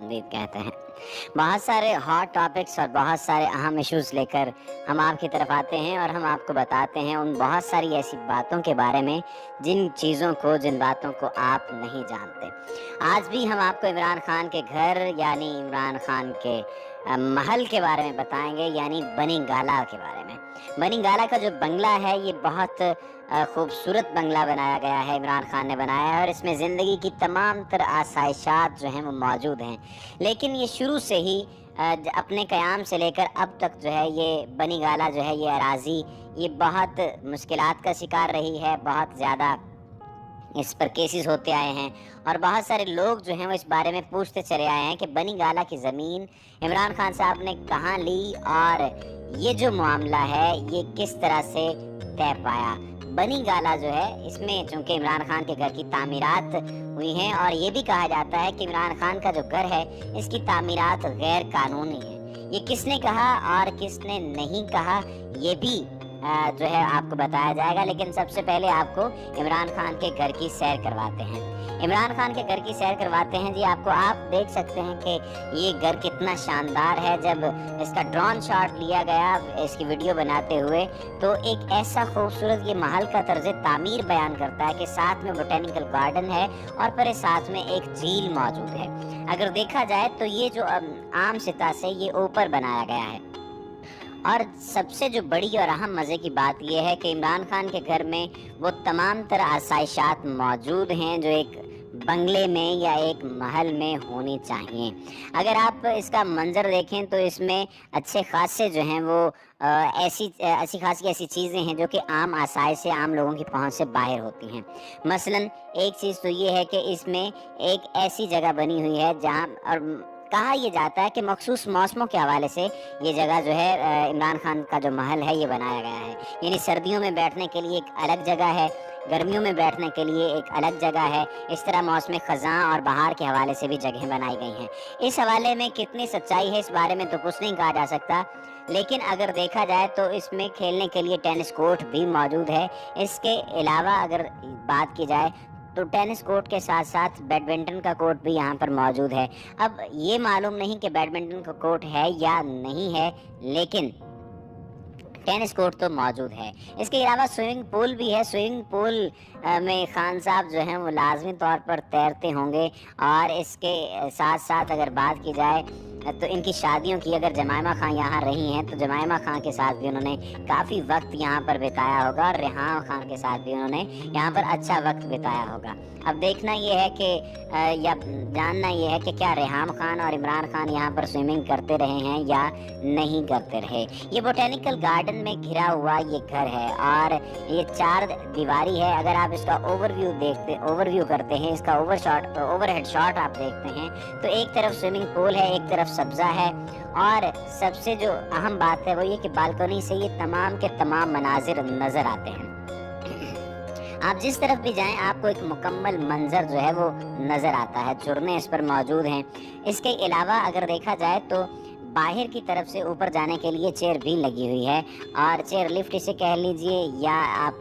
खुशामदीद कहते हैं। बहुत सारे हॉट टॉपिक्स और बहुत सारे अहम इश्यूज़ लेकर हम आपकी तरफ आते हैं और हम आपको बताते हैं उन बहुत सारी ऐसी बातों के बारे में जिन बातों को आप नहीं जानते। आज भी हम आपको इमरान खान के घर यानी इमरान खान के महल के बारे में बताएंगे, यानी बनी गाला के बारे में। बनी गाला का जो बंगला है ये बहुत खूबसूरत बंगला बनाया गया है, इमरान खान ने बनाया है और इसमें ज़िंदगी की तमाम तर आसाइशात जो हैं वो मौजूद हैं। लेकिन ये शुरू से ही अपने क़याम से लेकर अब तक जो है ये बनी गाला जो है ये अराज़ी ये बहुत मुश्किलात का शिकार रही है। बहुत ज़्यादा इस पर केसेस होते आए हैं और बहुत सारे लोग जो हैं वो इस बारे में पूछते चले आए हैं कि बनी गाला की ज़मीन इमरान खान साहब ने कहाँ ली और ये जो मामला है ये किस तरह से तय पाया। बनी गाला जो है इसमें चूँकि इमरान खान के घर की तामीरात हुई हैं और ये भी कहा जाता है कि इमरान खान का जो घर है इसकी तामीरात गैर कानूनी है। ये किसने कहा और किसने नहीं कहा ये भी जो है आपको बताया जाएगा। लेकिन सबसे पहले आपको इमरान खान के घर की सैर करवाते हैं। इमरान खान के घर की सैर करवाते हैं जी आपको। आप देख सकते हैं कि ये घर कितना शानदार है। जब इसका ड्रोन शॉट लिया गया इसकी वीडियो बनाते हुए तो एक ऐसा खूबसूरत ये महल का तर्ज तामीर बयान करता है कि साथ में बोटेनिकल गार्डन है और फिर साथ में एक झील मौजूद है। अगर देखा जाए तो ये जो आम सिता से ये ऊपर बनाया गया है। और सबसे जो बड़ी और अहम मज़े की बात यह है कि इमरान खान के घर में वो तमाम तरह आसाइशात मौजूद हैं जो एक बंगले में या एक महल में होनी चाहिए। अगर आप इसका मंजर देखें तो इसमें अच्छे खासे जो हैं वो अच्छी खासी ऐसी चीज़ें हैं जो कि आम आसाइश से आम लोगों की पहुंच से बाहर होती हैं। मसलन एक चीज़ तो ये है कि इसमें एक ऐसी जगह बनी हुई है जहां और कहा यह जाता है कि मखसूस मौसमों के हवाले से ये जगह जो है इमरान खान का जो महल है ये बनाया गया है। यानी सर्दियों में बैठने के लिए एक अलग जगह है, गर्मियों में बैठने के लिए एक अलग जगह है। इस तरह मौसम ख़ज़ां और बहार के हवाले से भी जगहें बनाई गई हैं। इस हवाले में कितनी सच्चाई है इस बारे में तो कुछ नहीं कहा जा सकता। लेकिन अगर देखा जाए तो इसमें खेलने के लिए टेनिस कोर्ट भी मौजूद है। इसके अलावा अगर बात की जाए तो टेनिस कोर्ट के साथ साथ बैडमिंटन का कोर्ट भी यहाँ पर मौजूद है। अब ये मालूम नहीं कि बैडमिंटन का कोर्ट है या नहीं है, लेकिन टेनिस कोर्ट तो मौजूद है। इसके अलावा स्विमिंग पूल भी है। स्विमिंग पूल में खान साहब जो हैं वो लाजमी तौर पर तैरते होंगे। और इसके साथ साथ अगर बात की जाए तो इनकी शादियों की अगर जमायमा खां यहाँ रही हैं तो जमायमा खां के साथ भी उन्होंने काफ़ी वक्त यहाँ पर बिताया होगा और रेहान खान के साथ भी उन्होंने यहाँ पर अच्छा वक्त बिताया होगा। अब देखना ये है कि या जानना ये है कि क्या रेहान खान और इमरान खान यहाँ पर स्विमिंग करते रहे हैं या नहीं करते रहे। ये बोटेनिकल गार्डन में घिरा हुआ ये घर है और ये 4 दीवारी है। अगर आप इसका ओवरव्यू करते हैं, इसका ओवरहेड शॉट आप देखते हैं तो एक तरफ स्विमिंग पूल है, एक तरफ सब्जा है और सबसे जो अहम बात है वो ये कि बालकनी से ये तमाम के तमाम मनाजिर नज़र आते हैं। आप जिस तरफ भी जाएं आपको एक मुकम्मल मंजर जो है वो नज़र आता है। झरने इस पर मौजूद हैं। इसके अलावा अगर देखा जाए तो बाहर की तरफ से ऊपर जाने के लिए चेयर भी लगी हुई है और चेयर लिफ्ट इसे कह लीजिए या आप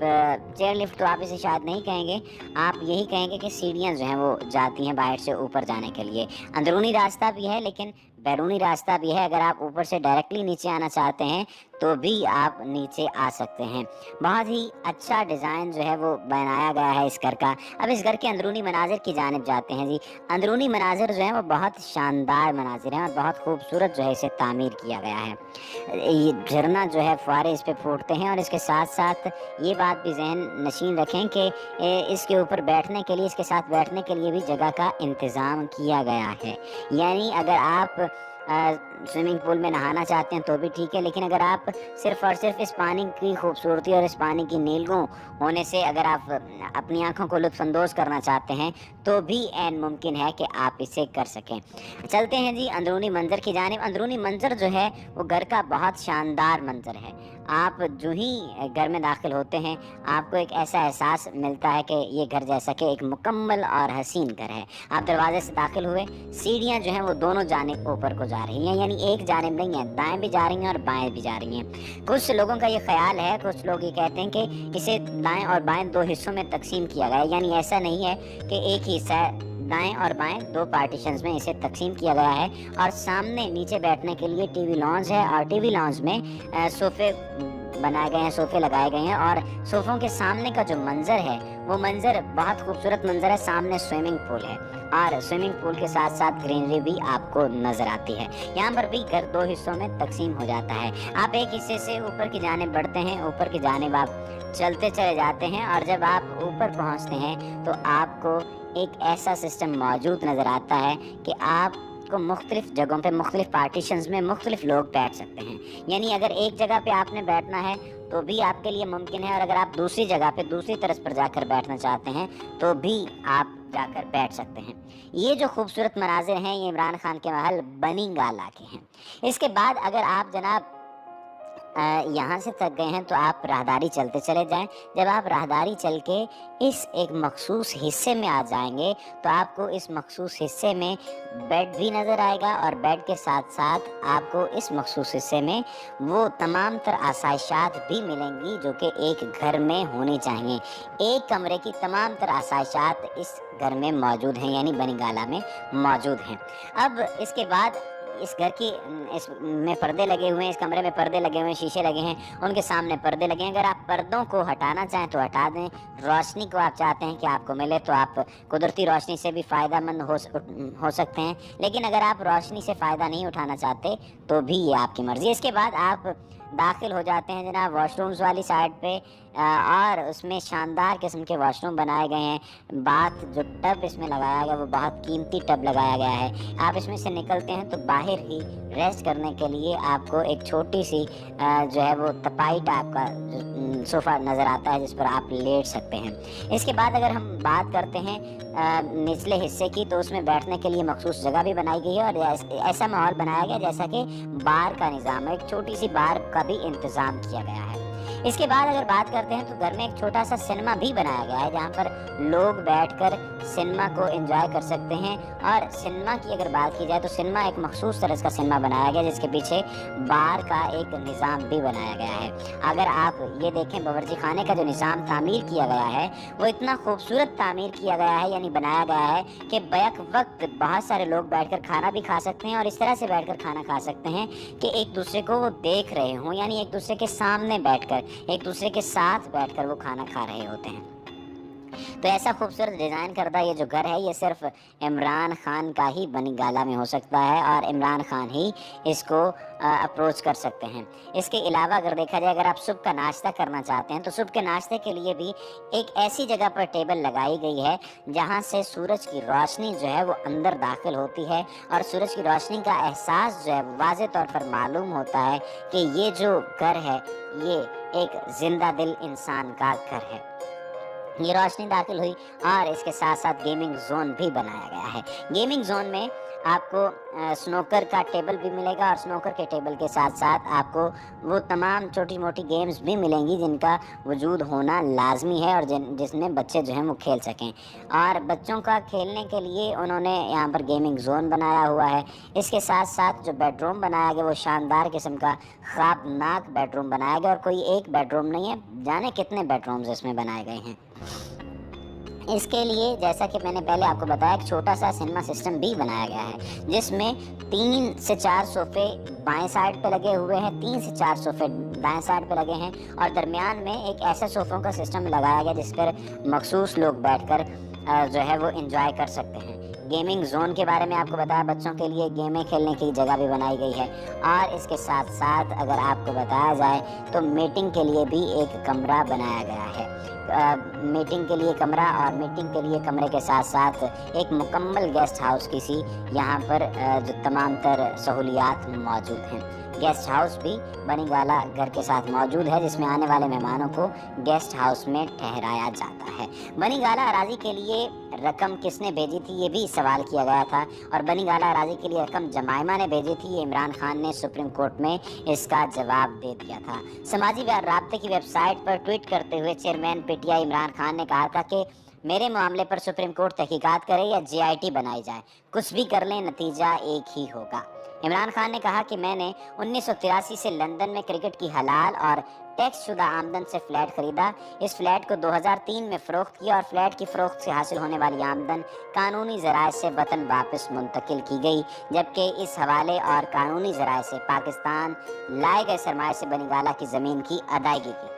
चेयर लिफ्ट तो आप इसे शायद नहीं कहेंगे, आप यही कहेंगे कि सीढ़ियाँ जो हैं वो जाती हैं बाहर से ऊपर जाने के लिए। अंदरूनी रास्ता भी है लेकिन बैरूनी रास्ता भी है। अगर आप ऊपर से डायरेक्टली नीचे आना चाहते हैं तो भी आप नीचे आ सकते हैं। बहुत ही अच्छा डिज़ाइन जो है वो बनाया गया है इस घर का। अब इस घर के अंदरूनी मनाजिर की जानिब जाते हैं जी। अंदरूनी मनाजिर जो है वो बहुत शानदार मनाजिर हैं और बहुत खूबसूरत जो है इसे तामीर किया गया है। ये झरना जो है फुहारे इस पर फूटते हैं और इसके साथ साथ ये बात भी जहन नशीन रखें कि इसके ऊपर बैठने के लिए, इसके साथ बैठने के लिए भी जगह का इंतज़ाम किया गया है। यानी अगर आप स्विमिंग पूल में नहाना चाहते हैं तो भी ठीक है, लेकिन अगर आप सिर्फ़ और सिर्फ इस पानी की खूबसूरती और इस पानी की नीलगों होने से अगर आप अपनी आंखों को लुत्फ़अंदोज़ करना चाहते हैं तो भी ऐन मुमकिन है कि आप इसे कर सकें। चलते हैं जी अंदरूनी मंजर की जानिब। अंदरूनी मंजर जो है वो घर का बहुत शानदार मंजर है। आप जो ही घर में दाखिल होते हैं आपको एक ऐसा एहसास मिलता है कि ये घर जैसा कि एक मुकम्मल और हसीन घर है। आप दरवाजे से दाखिल हुए, सीढ़ियाँ जो हैं वो दोनों जानिब ऊपर को जा रही हैं, यानी एक जानिब नहीं है, दाएं भी जा रही हैं और बाएं भी जा रही हैं। कुछ लोगों का ये ख्याल है, कुछ लोग ये कहते हैं कि इसे दाएं और बाएं 2 हिस्सों में तकसीम किया गया है। यानी ऐसा नहीं है कि एक ही हिस्सा दाएं और बाएं 2 पार्टीशंस में इसे तकसीम किया गया है और सामने नीचे बैठने के लिए टीवी लॉन्ज है और टीवी लॉन्ज में सोफे बनाए गए हैं, सोफे लगाए गए हैं और सोफों के सामने का जो मंजर है वो मंजर बहुत खूबसूरत मंजर है। सामने स्विमिंग पूल है और स्विमिंग पूल के साथ साथ ग्रीनरी भी आपको नजर आती है। यहाँ पर भी घर 2 हिस्सों में तकसीम हो जाता है। आप एक हिस्से से ऊपर की जानिब बढ़ते हैं, ऊपर की जानिब आप चलते चले जाते हैं और जब आप ऊपर पहुँचते हैं तो आपको एक ऐसा सिस्टम मौजूद नजर आता है कि आप को मुख्तलिफ जगहों पे मुख्तलिफ पार्टीशंस में मुख्तलिफ लोग बैठ सकते हैं। यानी अगर एक जगह पे आपने बैठना है तो भी आपके लिए मुमकिन है और अगर आप दूसरी जगह पे दूसरी तरफ पर जाकर बैठना चाहते हैं तो भी आप जाकर बैठ सकते हैं। ये जो खूबसूरत मनाजिर हैं ये इमरान खान के महल बनी गाला के हैं। इसके बाद अगर आप जनाब यहाँ से थक गए हैं तो आप राहदारी चलते चले जाएं। जब आप राहदारी चल के इस एक मखसूस हिस्से में आ जाएंगे तो आपको इस मखसूस हिस्से में बेड भी नज़र आएगा और बेड के साथ साथ आपको इस मखसूस हिस्से में वो तमाम तर आसाइशात भी मिलेंगी जो कि एक घर में होनी चाहिए। एक कमरे की तमाम तर आसाइशात इस घर में मौजूद हैं, यानी बनी गाला में मौजूद हैं। अब इसके बाद इस घर की इस में पर्दे लगे हुए हैं, इस कमरे में पर्दे लगे हुए हैं, शीशे लगे हैं, उनके सामने पर्दे लगे हैं। अगर आप पर्दों को हटाना चाहें तो हटा दें। रोशनी को आप चाहते हैं कि आपको मिले तो आप कुदरती रोशनी से भी फ़ायदेमंद हो सकते हैं, लेकिन अगर आप रोशनी से फ़ायदा नहीं उठाना चाहते तो भी ये आपकी मर्ज़ी। इसके बाद आप दाखिल हो जाते हैं जनाब वॉशरूम्स वाली साइड पे और उसमें शानदार किस्म के वॉशरूम बनाए गए हैं। बाथ जो टब इसमें लगाया गया वो बहुत कीमती टब लगाया गया है। आप इसमें से निकलते हैं तो बाहर ही रेस्ट करने के लिए आपको एक छोटी सी जो है वो तपाई टाइप का सोफ़ा नज़र आता है जिस पर आप लेट सकते हैं। इसके बाद अगर हम बात करते हैं निचले हिस्से की तो उसमें बैठने के लिए मखसूस जगह भी बनाई गई है और ऐसा माहौल बनाया गया जैसा कि बार का निज़ाम है। एक छोटी सी बार का भी इंतज़ाम किया गया है। इसके बाद अगर बात करते हैं तो घर में एक छोटा सा सिनेमा भी बनाया गया है जहाँ पर लोग बैठकर सिनेमा को एंजॉय कर सकते हैं। और सिनेमा की अगर बात की जाए तो सिनेमा एक मखसूस तरह का सिनेमा बनाया गया जिसके पीछे बार का एक निज़ाम भी बनाया गया है। अगर आप ये देखें बावर्ची खाने का जो निज़ाम तामीर किया गया है वो इतना खूबसूरत तामीर किया गया है, यानी बनाया गया है कि बैक वक्त बहुत सारे लोग बैठकर खाना भी खा सकते हैं और इस तरह से बैठकर खाना खा सकते हैं कि एक दूसरे को वो देख रहे हों, यानी एक दूसरे के सामने बैठकर एक दूसरे के साथ बैठकर वो खाना खा रहे होते हैं। तो ऐसा खूबसूरत डिज़ाइन करदा ये जो घर है ये सिर्फ इमरान खान का ही बनी गाला में हो सकता है और इमरान खान ही इसको अप्रोच कर सकते हैं। इसके अलावा अगर देखा जाए अगर आप सुबह का नाश्ता करना चाहते हैं तो सुबह के नाश्ते के लिए भी एक ऐसी जगह पर टेबल लगाई गई है जहां से सूरज की रोशनी जो है वो अंदर दाखिल होती है और सूरज की रोशनी का एहसास जो है वाज़े तौर पर मालूम होता है कि ये जो घर है ये एक जिंदा दिल इंसान का घर है। ये रोशनी दाखिल हुई और इसके साथ साथ गेमिंग जोन भी बनाया गया है। गेमिंग जोन में आपको स्नोकर का टेबल भी मिलेगा और स्नोकर के टेबल के साथ साथ आपको वो तमाम छोटी मोटी गेम्स भी मिलेंगी जिनका वजूद होना लाजमी है और जिसमें बच्चे जो हैं वो खेल सकें। और बच्चों का खेलने के लिए उन्होंने यहाँ पर गेमिंग जोन बनाया हुआ है। इसके साथ साथ जो बेडरूम बनाया गया वो शानदार किस्म का ख्वाबनाक बेडरूम बनाया गया और कोई एक बेडरूम नहीं है, जाने कितने बेडरूम्स इसमें बनाए गए हैं। इसके लिए जैसा कि मैंने पहले आपको बताया एक छोटा सा सिनेमा सिस्टम भी बनाया गया है जिसमें 3 से 4 सोफ़े बाएं साइड पे लगे हुए हैं, 3 से 4 सोफ़े दाएं साइड पे लगे हैं और दरमियान में एक ऐसा सोफ़ों का सिस्टम लगाया गया जिस पर मखसूस लोग बैठकर जो है वो एंजॉय कर सकते हैं। गेमिंग जोन के बारे में आपको बताया, बच्चों के लिए गेमें खेलने की जगह भी बनाई गई है। और इसके साथ साथ अगर आपको बताया जाए तो मीटिंग के लिए भी एक कमरा बनाया गया है। मीटिंग के लिए कमरा और मीटिंग के लिए कमरे के साथ साथ एक मुकम्मल गेस्ट हाउस की सी यहाँ पर जो तमाम तर सहूलियात मौजूद हैं। गेस्ट हाउस भी बनी गाला घर के साथ मौजूद है जिसमें आने वाले मेहमानों को गेस्ट हाउस में ठहराया जाता है। बनी गाला अराजी के लिए रकम किसने भेजी थी ये भी सवाल किया गया था और बनी गाला अराजी के लिए रकम जमाइमा ने भेजी थी। इमरान खान ने सुप्रीम कोर्ट में इसका जवाब दे दिया था। समाजी राब्ते की वेबसाइट पर ट्वीट करते हुए चेयरमैन पीटीआई इमरान खान ने कहा था कि میرے معاملے پر سپریم کورٹ تحقیقات کرے یا JIT بنائی جائے، کچھ بھی کر لیں نتیجہ ایک ہی ہوگا۔ عمران خان نے کہا کہ میں نے 1983 سے لندن میں کرکٹ کی حلال اور ٹیکس شدہ آمدن سے فلیٹ خریدا۔ اس فلیٹ کو 2003 میں فروخت کیا اور فلیٹ کی فروخت سے حاصل ہونے والی آمدن قانونی ذرائع سے وطن واپس منتقل کی گئی، جبکہ اس حوالے اور قانونی ذرائع سے پاکستان لائے گئے سرمایہ سے بنی گالہ کی زمین کی ادائیگی کی۔